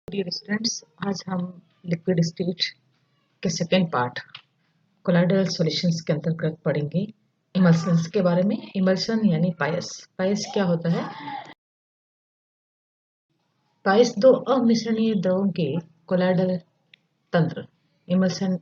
Dear students, आज हम liquid state के सेकेंड पार्ट कोलाइडल सॉल्यूशंस के अंतर्गत पढ़ेंगे इमल्शंस के बारे में। इमल्शन यानी पायस। पायस क्या होता है? पायस दो अमिश्रणीय द्रवों के कोलाइडल तंत्र इमल्शन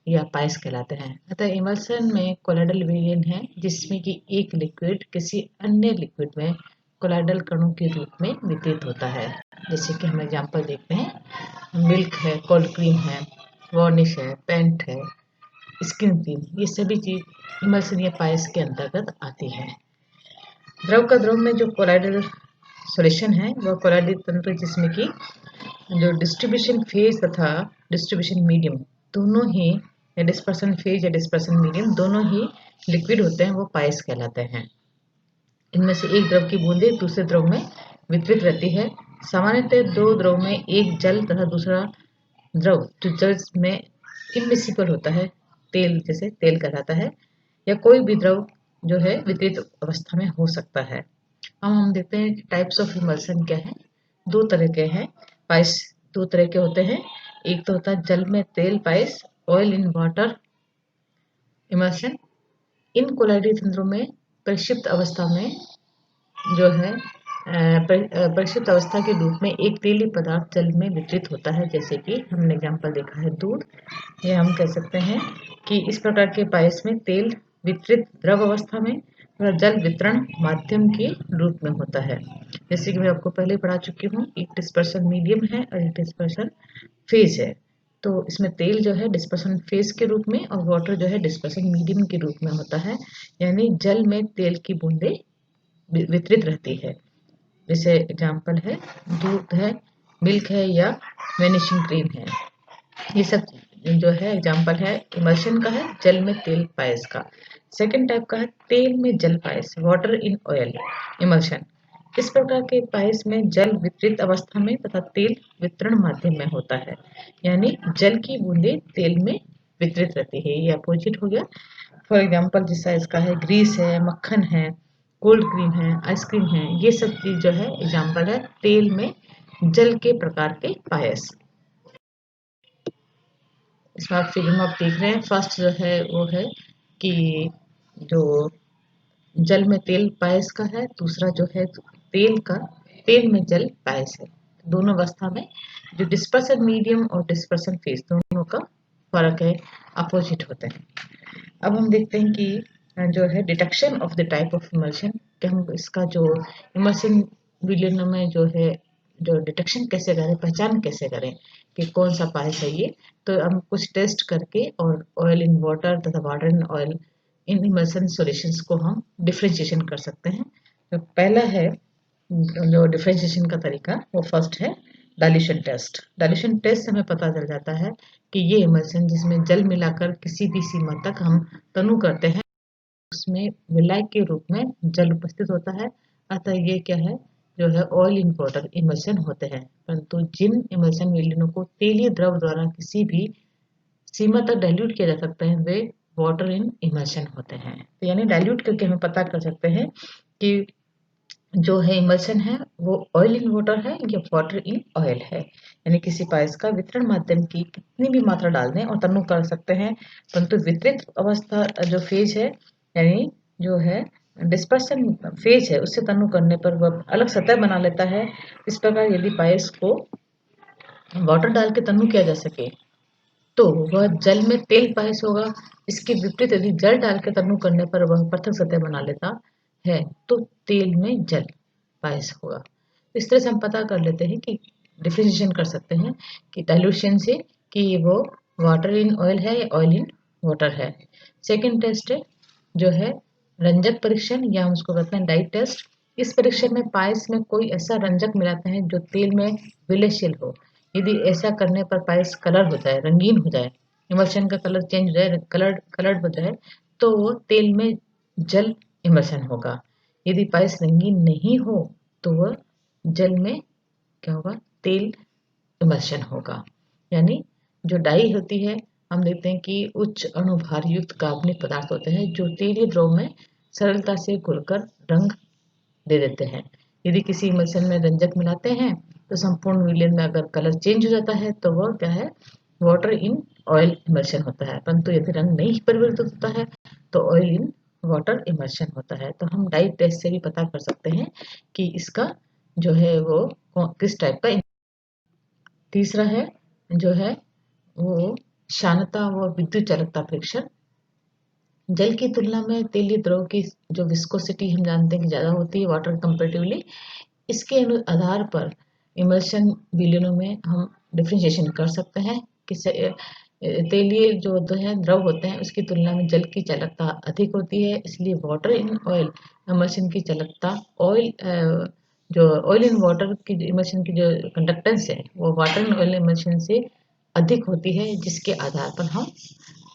या पायस कहलाते हैं। अतः इमल्शन में कोलाइडल विलयन है जिसमें कि एक लिक्विड किसी अन्य लिक्विड में कोलाइडल कणों के रूप में वितरित होता है। जैसे कि हम एग्जांपल देखते हैं, मिल्क है, कोल्ड क्रीम है, वार्निश है, पेंट है, स्किन क्रीम, ये सभी चीज इमल्शन या पायस के अंतर्गत आती है। द्रव का द्रव में जो कोलाइडल सॉल्यूशन है वह कोलाइडल तंत्र जिसमें कि जो डिस्ट्रीब्यूशन फेज तथा डिस्ट्रीब्यूशन मीडियम दोनों ही, या डिस्पर्सन फेज या डिस्पर्सन मीडियम दोनों ही लिक्विड होते हैं, वो पायस कहलाते हैं। इनमें से एक द्रव की बूंदे दूसरे द्रव में वितरित रहती है। सामान्यतः दो द्रव में एक जल तथा दूसरा द्रव जो जल में इमिसिबल होता है, तेल जैसे तेल कहलाता है, या कोई भी द्रव जो है वितरित अवस्था में हो सकता है। अब हम देखते हैं टाइप्स ऑफ इमल्शन क्या है। दो तरह के हैं पाइस, दो तरह के होते हैं। एक तो होता है जल में तेल price, oil in water emulsion. In colloidal तंत्रों में प्रक्षिप्त अवस्था में जो है परिक्षिप्त अवस्था के रूप में एक तेलीय पदार्थ जल में वितरित होता है। जैसे कि हमने एग्जाम्पल देखा है दूध। ये हम कह सकते हैं कि इस प्रकार के पायस में तेल वितरित द्रव अवस्था में और जल वितरण माध्यम के रूप में होता है। जैसे कि मैं आपको पहले पढ़ा चुकी हूँ, एक डिस्पर्सन मीडियम है और एक डिस्पर्सन फेज है। तो इसमें तेल जो है डिस्पर्सन फेज के रूप में और वाटर जो है डिस्पर्सन मीडियम के रूप में होता है। यानी जल में तेल की बूंदे वितरित रहती है। जैसे एग्जाम्पल है दूध है, मिल्क है, या वेनिशिंग क्रीम है। ये सब जो है एग्जाम्पल है इमल्शन का है, जल में तेल पायस का। सेकेंड टाइप का है तेल में जल पायस, वाटर इन ऑयल इमल्शन। इस प्रकार के पायस में जल वितरित अवस्था में तथा तेल वितरण माध्यम में होता है। यानी जल की बूंदे तेल में वितरित रहती है। ये अपोजिट हो गया। फॉर एग्जाम्पल जिस साइज का है ग्रीस है, मक्खन है, कोल्ड क्रीम है, आइसक्रीम है, ये सब चीज जो है एग्जाम्पल है तेल में जल के प्रकार के पायस। इसमें आप फिगर में आप देख रहे हैं, फर्स्ट जो है वो है कि जो जल में तेल पायस का है, दूसरा जो है तेल में जल पायस है। दोनों अवस्था में जो डिस्पर्सन मीडियम और डिस्पर्सन फेज दोनों का फर्क है, अपोजिट होते हैं। अब हम देखते हैं कि जो है detection of the type of emulsion, कि हम इसका जो इमल्शन विलयन में जो है जो डिटेक्शन कैसे करें, पहचान कैसे करें कि कौन सा पायस है ये। तो हम कुछ टेस्ट करके और ऑयल इन वाटर तथा water in oil in emulsion solutions को हम डिफ्रेंशिएशन कर सकते हैं। तो पहला है जो डिफ्रेंशिएशन का तरीका, वो फर्स्ट है डाइल्यूशन टेस्ट। डाइल्यूशन टेस्ट से हमें पता चल जाता है कि ये इमल्शन जिसमें जल मिलाकर किसी भी सीमा तक हम तनु करते हैं उसमें विलायक के रूप में जल उपस्थित होता है। अतः ये क्या है, जो है ऑयल इन वाटर इमल्शन होते हैं। परंतु जिन इमल्शन विलयनों को तेलीय द्रव द्वारा किसी भी सीमा तक डाइल्यूट किया जा सकता है वे वाटर इन इमल्शन होते हैं। तो यानी डाइल्यूट करके हमें पता कर सकते हैं कि जो है इमल्शन है वो ऑयल इन वाटर है या वाटर इन ऑयल है। यानी किसी पायस का वितरण माध्यम की कितनी भी मात्रा डाल दें और तनु कर सकते हैं। परंतु वितरित अवस्था जो फेज है, यानी जो है डिस्पर्सन फेज है, उससे तनु करने पर वह अलग सतह बना लेता है। इस प्रकार यदि पायस को वाटर डाल के तनु किया जा सके तो वह जल में तेल पायस होगा। इसके विपरीत यदि जल डाल के तनु करने पर वह पृथक सतह बना लेता है तो तेल में जल पायस होगा। इस तरह से हम पता कर लेते हैं कि डिफ्रेंशिएशन कर सकते हैं कि डाइल्यूशन से कि वो वाटर इन ऑयल है या ऑयल इन वाटर है। सेकेंड टेस्ट है जो है रंजक परीक्षण, या हम उसको कहते हैं डाई टेस्ट। इस परीक्षण में पायस में कोई ऐसा रंजक मिलाते हैं जो तेल में विलयशील हो। यदि ऐसा करने पर पायस कलर हो जाए, रंगीन हो जाए, इमल्शन का कलर चेंज हो जाए, कलर्ड हो जाए, तो वो तेल में जल इमल्शन होगा। यदि पायस रंगीन नहीं हो तो वह जल में क्या होगा, तेल इमल्शन होगा। यानी जो डाई होती है, हम देखते हैं कि उच्च अणुभार युक्त कार्बनिक पदार्थ होते हैं जो तेलीय द्रव में सरलता से घुलकर रंग दे देते हैं। यदि किसी इमल्शन में रंजक मिलाते हैं तो संपूर्ण विलयन में अगर कलर चेंज हो जाता है तो वह क्या है, वाटर इन ऑयल इमल्शन होता है। परंतु यदि रंग नहीं परिवर्तित होता है तो ऑयल इन वाटर इमल्शन होता है। तो हम डाई टेस्ट से भी पता कर सकते हैं कि इसका जो है वो किस टाइप का। तीसरा है जो है वो शानता व विद्युत चालकता परीक्षण। जल की तुलना में तेलीय द्रव की जो विस्कोसिटी हम जानते हैं कि ज़्यादा होती है वाटर कंपेरेटिवली, इसके आधार पर इमल्शन विलयनों में हम डिफ्रेंशिएशन कर सकते हैं कि तेलीय जो है द्रव होते हैं उसकी तुलना में जल की चालकता अधिक होती है, इसलिए वाटर इन ऑयल इमल्शन की चालकता जो ऑयल इन वाटर की इमल्शन की जो कंडक्टेंस है वो वाटर इन ऑयल इमल्शन से अधिक होती है, जिसके आधार पर हम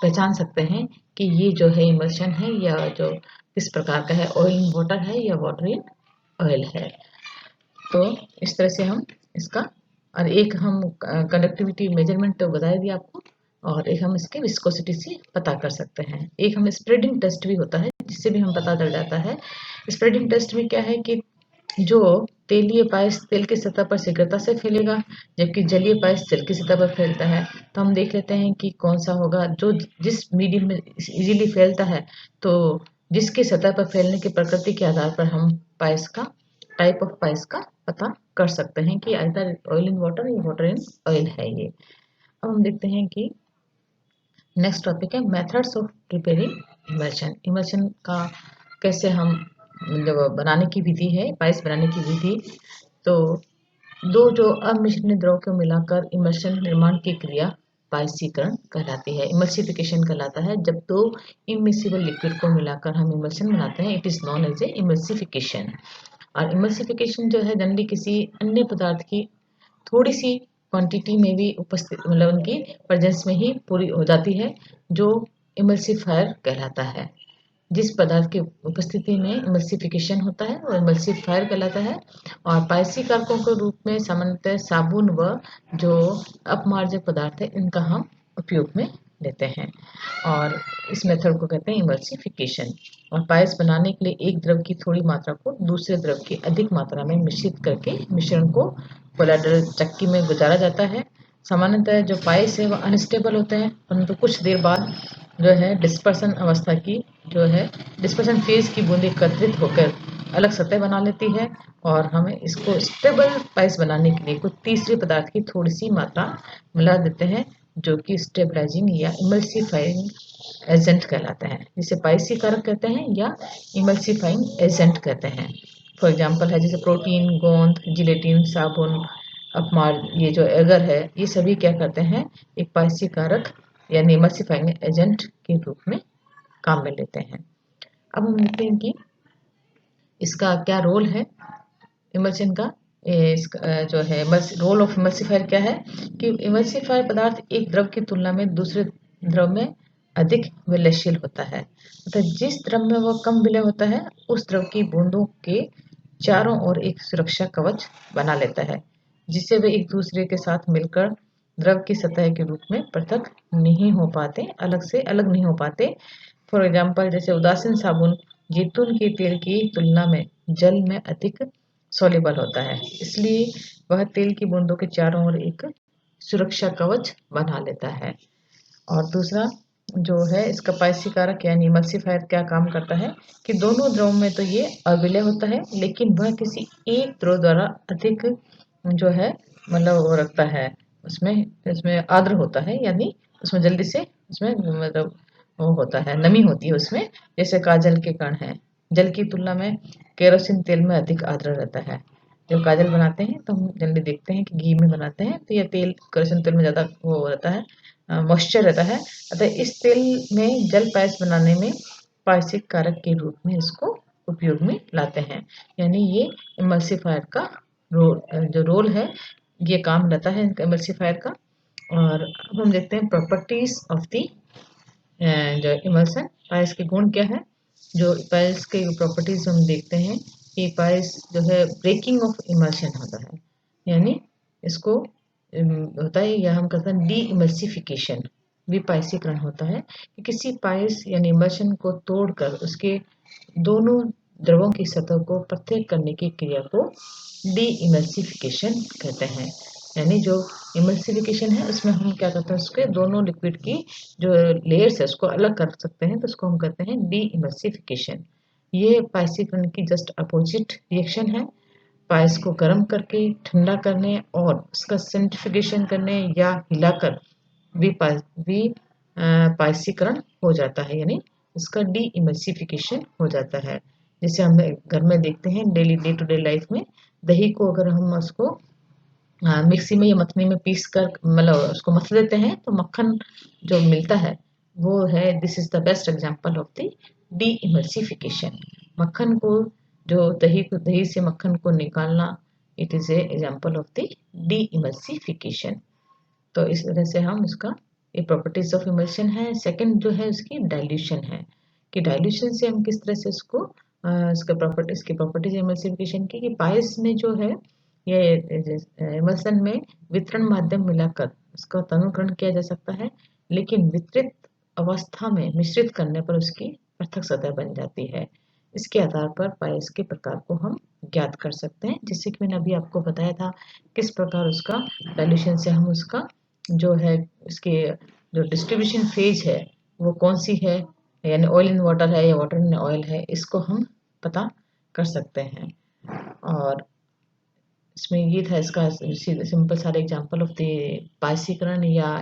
पहचान सकते हैं कि ये जो है इमल्शन है या जो किस प्रकार का है, ऑयल इन वाटर है या वाटर इन ऑयल है। तो इस तरह से हम इसका, और एक हम कंडक्टिविटी मेजरमेंट तो बता दिया आपको, और एक हम इसके विस्कोसिटी से पता कर सकते हैं। एक हम स्प्रेडिंग टेस्ट भी होता है जिससे भी हम पता चल जाता है। स्प्रेडिंग टेस्ट में क्या है कि जो तेलीय पायस तेल की सतह पर शीघ्रता से फैलेगा, जबकि जलीय पायस जल की सतह पर फैलता है। तो हम देख लेते हैं कि कौन सा होगा जो जिस मीडियम में इजीली फैलता है। तो जिसकी सतह पर फैलने की प्रकृति के आधार पर हम पायस का टाइप ऑफ पायस का पता कर सकते हैं कि आइदर ऑयल इन वाटर या वाटर इन ऑयल है ये। अब हम देखते हैं कि नेक्स्ट टॉपिक है methods of preparing emulsion. Emulsion का कैसे हम मतलब बनाने की विधि है, पायस बनाने की विधि। तो दो जो अमिश्रित द्रव को मिलाकर इमल्शन निर्माण की क्रिया पायसीकरण कहलाती है, इमल्सिफिकेशन कहलाता है। जब दो इमिसिबल लिक्विड को मिलाकर हम इमल्शन बनाते हैं, it is known as a emulsification. और इमल्सिफिकेशन जो है जनरली किसी अन्य पदार्थ की थोड़ी सी क्वांटिटी में भी उपस्थित मतलब उनकी प्रेजेंस में ही पूरी हो जाती है, जो इमल्सिफायर कहलाता है। जिस पदार्थ की उपस्थिति में इमल्सिफिकेशन होता है वो इमल्सिफायर कहलाता है। और पायसी कारकों के रूप में सामान्यतः साबुन व जो अपमार्जक पदार्थ है इनका हम उपयोग में लेते हैं, और इस मेथड को कहते हैं इमल्सिफिकेशन। और पायस बनाने के लिए एक द्रव की थोड़ी मात्रा को दूसरे द्रव की अधिक मात्रा में मिश्रित करके मिश्रण को कोलाइडल चक्की में गुजारा जाता है। सामान्यतः जो पायस है वह अनस्टेबल होते हैं, परंतु कुछ देर बाद जो है डिस्पर्सन अवस्था की जो है डिस्पर्सन फेज की बूंदें एकत्रित होकर अलग सतह बना लेती है, और हमें इसको स्टेबल पायस बनाने के लिए कुछ तीसरे पदार्थ की थोड़ी सी मात्रा मिला देते हैं, जो कि स्टेबलाइजिंग या इमल्सिफाइंग एजेंट कहलाते हैं, जिसे पायसी कारक कहते हैं या इमल्सिफाइंग एजेंट कहते हैं। फॉर एग्जाम्पल है जैसे प्रोटीन, गोंद, जिलेटिन, साबुन, अपमार, ये जो एगर है, ये सभी क्या करते हैं, एक पायसी कारक या इमल्सिफाइंग एजेंट के रूप में काम में लेते हैं। अब हम देखते हैं कि इसका क्या रोल है इमल्शन का। इसका जो है रोल ऑफ इमल्सिफायर क्या है कि इमल्सिफायर पदार्थ एक द्रव की तुलना में दूसरे द्रव में अधिक विलयशील होता है, अतः जिस द्रव में वह कम विलय होता है उस द्रव की बूंदों के चारों ओर एक सुरक्षा कवच बना लेता है, जिससे वे एक दूसरे के साथ मिलकर द्रव की सतह के रूप में पृथक नहीं हो पाते, अलग नहीं हो पाते। फॉर एग्जाम्पल जैसे उदासीन साबुन जैतून के तेल की तुलना में जल में अधिक सॉल्युबल होता है, इसलिए वह तेल की बूंदों के चारों ओर एक सुरक्षा कवच बना लेता है। और दूसरा जो है इसका पायसी कारक यानी इमल्सिफायर क्या काम करता है कि दोनों द्रव में तो ये अविलय होता है, लेकिन वह किसी एक द्रव द्वारा अधिक जो है मतलब वो रखता है, उसमें इसमें आर्द्र होता है, यानी उसमें जल्दी से उसमें मतलब वो होता है, नमी होती है उसमें। जैसे काजल के कण है, जल की तुलना में केरोसिन तेल में अधिक आर्द्र रहता है। जब काजल बनाते हैं तो हम जल्दी देखते हैं कि घी में बनाते हैं तो यह तेल केरोसिन तेल में ज़्यादा वो रहता है, मॉइस्चर रहता है। अतः इस तेल में जल पायस बनाने में पायसिक कारक के रूप में इसको उपयोग में लाते हैं, यानी ये इमल्सिफायर का जो रोल है ये काम रहता है इमल्सिफायर का। और अब हम देखते हैं प्रॉपर्टीज ऑफ द जो इमल्सन, पायस के गुण क्या है। जो पायस के प्रॉपर्टीज हम देखते हैं कि पायस जो है ब्रेकिंग ऑफ इमल्शन होता है, यानी इसको होता है या हम कहते हैं डी इमल्सिफिकेशन, विपायसीकरण होता है कि किसी पायस यानी इमल्शन को तोड़कर उसके दोनों द्रवों की सतह को प्रत्येक करने की क्रिया को डी इमल्सिफिकेशन कहते हैं। यानी जो इमल्सिफिकेशन है उसमें हम क्या करते हैं, उसके दोनों लिक्विड की जो लेयर्स है उसको अलग कर सकते हैं, तो उसको हम कहते हैं डी इमल्सिफिकेशन। ये पाइसीकरण की जस्ट अपोजिट रिएक्शन है। पाइस को गर्म करके ठंडा करने और उसका सेंट्रीफ्यूगेशन करने या हिलाकर पाइसीकरण हो जाता है, यानी इसका डी इमल्सिफिकेशन हो जाता है। जैसे हम घर में देखते हैं daily day to day life में, दही को अगर हम उसको मिक्सी में या मथनी में पीस कर मतलब उसको मथ देते हैं तो मक्खन जो मिलता है वो है, this is the best example of the D emulsification. मक्खन को जो दही से मक्खन को निकालना, it is a example of the D emulsification. तो इस तरह से हम इसका ये प्रॉपर्टीज ऑफ इमल्शन है। सेकंड जो है उसकी डाइल्यूशन है, कि डाइल्यूशन से हम किस तरह से इसको इसकी प्रॉपर्टीज इमल्सिफिकेशन की, कि पायस में जो है ये इमल्सन में वितरण माध्यम मिलाकर उसका तनुकरण किया जा सकता है, लेकिन वितरित अवस्था में मिश्रित करने पर उसकी पृथक सतह बन जाती है। इसके आधार पर पायस के प्रकार को हम ज्ञात कर सकते हैं, जिससे कि मैंने अभी आपको बताया था किस प्रकार उसका डाइल्यूशन से हम उसका जो है इसके जो डिस्ट्रीब्यूशन फेज है वो कौन सी है, यानी ऑयल इन वाटर है या वाटर इन ऑयल है, इसको हम पता कर सकते हैं। और इसमें ये था इसका सिंपल सारे एग्जांपल ऑफ द पाइसीकरण या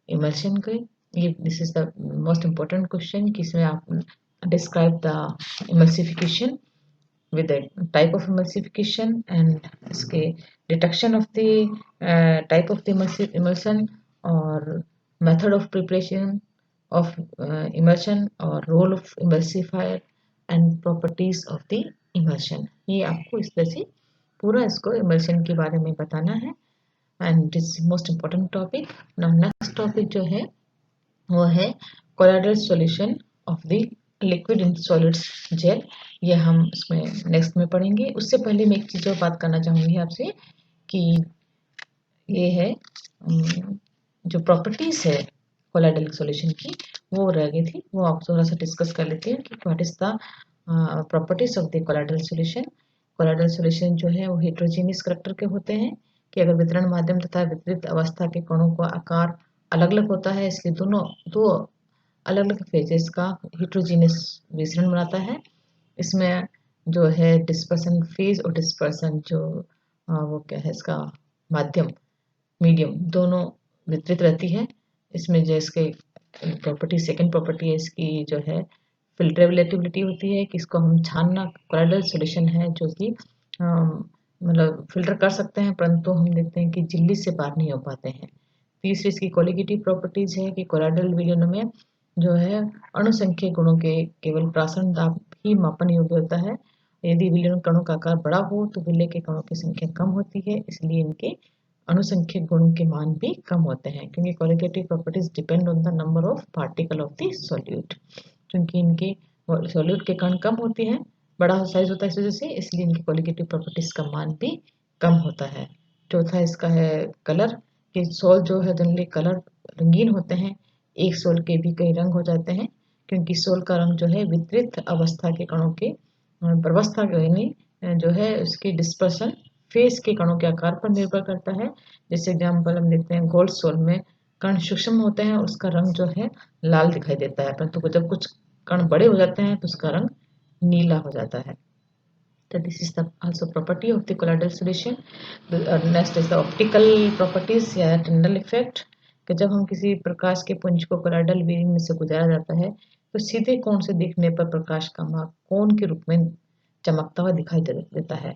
इमल्शन के। ये this is the most important question कि इसमें आप describe the emulsification with the type of emulsification and इसके detection of the type of the emulsion or method of preparation of emulsion or role of emulsifier and properties of the emulsion। ये आपको इस तरह से पूरा इसको emulsion के बारे में बताना है and this is most important topic। now next topic जो है वो है colloidal solution of the liquid in solids gel। ये हम इसमें नेक्स्ट में पढ़ेंगे। उससे पहले मैं एक चीज़ और बात करना चाहूँगी आपसे कि ये है जो प्रॉपर्टीज है कोलाइडल सॉल्यूशन की वो रह गई थी, वो आप थोड़ा सा डिस्कस कर लेते हैं कि what is the properties of the colloidal solution. Colloidal solution जो है वो हेट्रोजीनियस करैक्टर के होते हैं, कि अगर वितरण माध्यम तथा वितरित अवस्था के कणों का आकार अलग अलग होता है, इसलिए दो अलग अलग फेजेस का हेट्रोजीनियस मिश्रण बनाता है। इसमें जो है डिस्पर्सन फेज और डिस्पर्सन जो वो क्या है इसका माध्यम मीडियम दोनों वितरित रहती है। इसमें जो इसके प्रॉपर्टी सेकंड प्रॉपर्टी है इसकी जो है फिल्ट्रेबिलिटी होती है, कि इसको हम छानना कोलाइडल सॉल्यूशन है जो कि मतलब फिल्टर कर सकते हैं, परंतु हम देखते हैं कि झिल्ली से पार नहीं हो पाते हैं। तीसरी इसकी कोलिगेटिव प्रॉपर्टीज है कि कोलाइडल विलयन में जो है अणुसंख्यक गुणों के केवल प्रासरण दाब ही मापन योग्य होता है। यदि विलयन कणों का आकार बड़ा हो तो विलय के कणों की संख्या कम होती है, इसलिए इनके अणुसंख्यक गुणों के मान भी कम होते हैं, क्योंकि colligative properties depend on the number of particle of the solute. क्योंकि इनके सॉल्यूट के कण कम होते हैं, बड़ा साइज होता है इस वजह से, इसलिए इनकी कोलिगेटिव प्रॉपर्टीज का मान भी कम होता है। चौथा इसका है कलर, कि सोल जो है जनरली कलर रंगीन होते हैं, एक सोल के भी कई रंग हो जाते हैं, क्योंकि सोल का रंग जो है वितरित अवस्था के कणों के प्रवस्था यानी जो है उसकी डिस्पर्सन फेस के कणों के आकार पर निर्भर करता है। जैसे एग्जाम्पल हम देखते हैं गोल्ड सोल में कण सूक्ष्म होते हैं, उसका रंग जो है लाल दिखाई देता है, परंतु जब कुछ कण बड़े हो जाते हैं तो उसका रंग नीला हो जाता है। तो this is the also property of the colloidal solution. Next is the optical properties या टिंडल इफेक्ट, कि जब हम किसी प्रकाश के पुंज को कोलाइडल बीम में से गुजारा जाता है तो सीधे कोण से देखने पर प्रकाश का माप कोण के रूप में चमकता हुआ दिखाई देता है।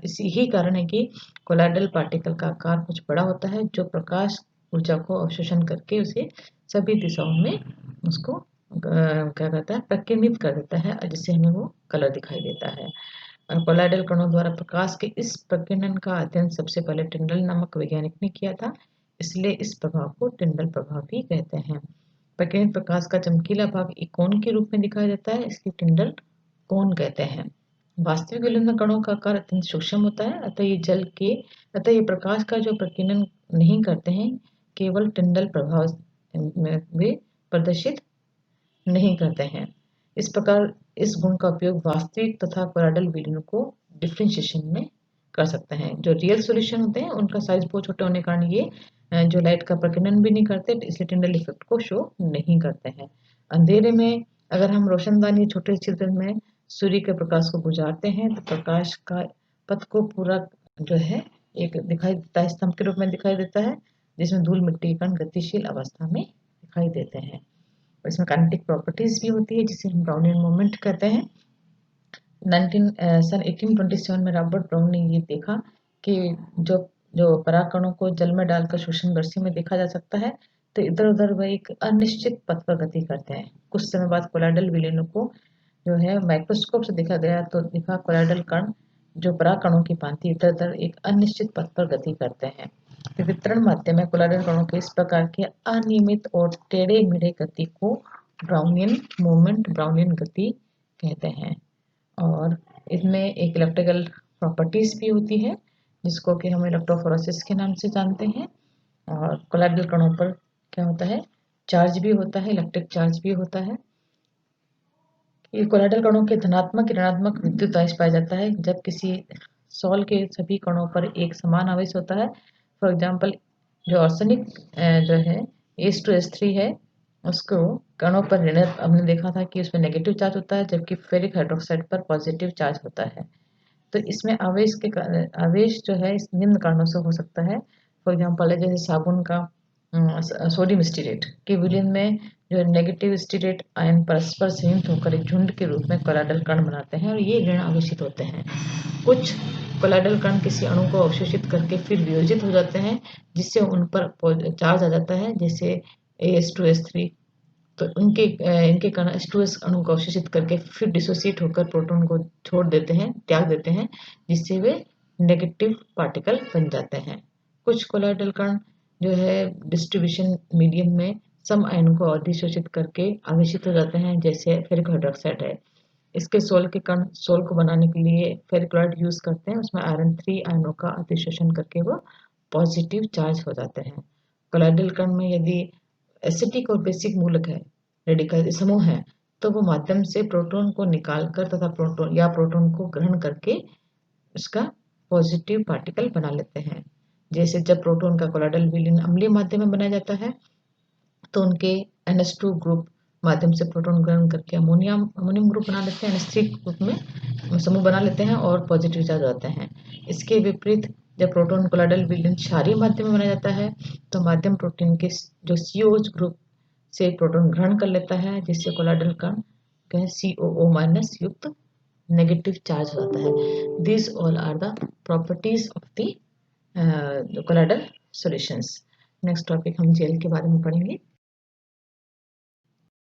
इसी ही कारण है कि कोलाइडल पार्टिकल का आकार कुछ बड़ा होता है, जो प्रकाश ऊर्जा को अवशोषण करके उसे सभी दिशाओं में उसको क्या कहता है प्रकिरणित कर देता है, जिससे हमें वो कलर दिखाई देता है। कोलाइडल कणों द्वारा प्रकाश के इस प्रकीर्णन का अध्ययन सबसे पहले टिंडल नामक वैज्ञानिक ने किया था, इसलिए इस प्रभाव को टिंडल प्रभाव भी कहते हैं। प्रकीर्णित प्रकाश का चमकीला भाग एक कोन के रूप में दिखाई देता है, इसलिए टिंडल कोन कहते हैं। वास्तविक विलयन कणों का आकार अत्यंत सूक्ष्म होता है, अतः ये प्रकाश का जो प्रकीर्णन नहीं करते हैं, केवल टिंडल प्रभाव में वे प्रदर्शित नहीं करते हैं। इस प्रकार इस गुण का उपयोग वास्तविक तथा कोलाइडल विलयन को डिफ्रेंशिएशन में कर सकते हैं। जो रियल सॉल्यूशन होते हैं उनका साइज बहुत छोटे होने के कारण ये जो लाइट का प्रकीर्णन भी नहीं करते, इसलिए टिंडल इफेक्ट को शो नहीं करते हैं। अंधेरे में अगर हम रोशनदान या छोटे छिद्र में सूर्य के प्रकाश को गुजारते हैं तो प्रकाश का पथ को पूरा जो है एक दिखाई देता है, स्तंभ के रूप में दिखाई देता है, जिसमें धूल मिट्टी कण गतिशील अवस्था में दिखाई देते हैं। और इसमें काइनेटिक प्रॉपर्टीज भी होती है जिसे हम ब्राउनियन मोमेंट कहते हैं। सन 1827 में रॉबर्ट ब्राउन ने ये देखा कि जो जो परागकणों को जल में डालकर शोषणदर्शी में देखा जा सकता है, तो इधर उधर वह एक अनिश्चित पथ पर गति करते हैं। कुछ समय बाद कोलाइडल विलयनों को जो है माइक्रोस्कोप से देखा गया तो दिखा कोलाइडल कण जो परागकणों की भांति इधर उधर एक अनिश्चित पथ पर गति करते हैं। तो वितरण माध्यम में कोलाइडल कणों के इस प्रकार के अनियमित और टेढ़े मेढ़े गति को ब्राउनियन मूवमेंट, ब्राउनियन गति कहते हैं। और इसमें एक इलेक्ट्रिकल प्रॉपर्टीज भी होती है जिसको कि हम इलेक्ट्रोफोरेसिस के नाम से जानते हैं। और कोलाइडल कणों पर क्या होता है, चार्ज भी होता है, इलेक्ट्रिक चार्ज भी होता है। ये कोलाइडल कणों के धनात्मक ऋणात्मक विद्युत आवेश पाया जाता है जब किसी सॉल के सभी कणों पर एक समान आवेश होता है। फॉर एग्जाम्पल जो आर्सेनिक जो है H2S3 है, उसको कणों पर ऋण हमने देखा था कि उसमें नेगेटिव चार्ज होता है, जबकि फेरिक हाइड्रोक्साइड पर पॉजिटिव चार्ज होता है। तो इसमें आवेश जो है इस निम्न कारणों से हो सकता है। फॉर एग्जाम्पल जैसे साबुन का सोडियम स्टीरेट के विलयन में जो नेगेटिव स्टीरेट आयन परस्पर संयुक्त होकर एक झुंड के रूप में कोलाइडल कण बनाते हैं और ये ऋण आवेशित होते हैं। कुछ कोलाइडल कण किसी अणु को अवशोषित करके फिर वियोजित हो जाते हैं, जिससे उन पर चार्ज आ जाता है, जैसे AS2S3। तो इनके कण H2S अणु को अवशोषित करके फिर डिसोसिएट होकर प्रोटॉन को छोड़ देते हैं, त्याग देते हैं, जिससे वे नेगेटिव पार्टिकल बन जाते हैं। कुछ कोलाइडल कण जो है डिस्ट्रीब्यूशन मीडियम में सम आयन को अधिशोषित करके आवेशित हो जाते हैं, जैसे फेरिक हाइड्रोक्साइड है। इसके सोल के कण सोल को बनाने के लिए फेरिक्लोराइड यूज करते हैं, उसमें आयरन 3 आयनों का अधिशोषण करके वो पॉजिटिव चार्ज हो जाते हैं। कोलाइडल कण में यदि एसिटिक और बेसिक मूलक है, रेडिकल समूह है, तो वो माध्यम से प्रोटॉन को निकालकर तथा प्रोटॉन को ग्रहण करके उसका पॉजिटिव पार्टिकल बना लेते हैं। जैसे जब प्रोटॉन का कोलाइडल विलयन अम्लीय माध्यम में बनाया जाता है तो उनके NH2 ग्रुप माध्यम से प्रोटॉन ग्रहण करके अमोनियम ग्रुप बना लेते हैं, NH3 ग्रुप में समूह बना लेते हैं और पॉजिटिव चार्ज होते हैं। इसके विपरीत जब प्रोटॉन कोलाइडल विलयन क्षारीय माध्यम में बनाया जाता है तो माध्यम प्रोटीन के जो COH ग्रुप से प्रोटॉन ग्रहण कर लेता है, जिससे कोलाइडल कण COO- युक्त नेगेटिव चार्ज होता है। These all are the properties of the colloidal solutions. Next topic हम जेल के बारे में पढ़ेंगे।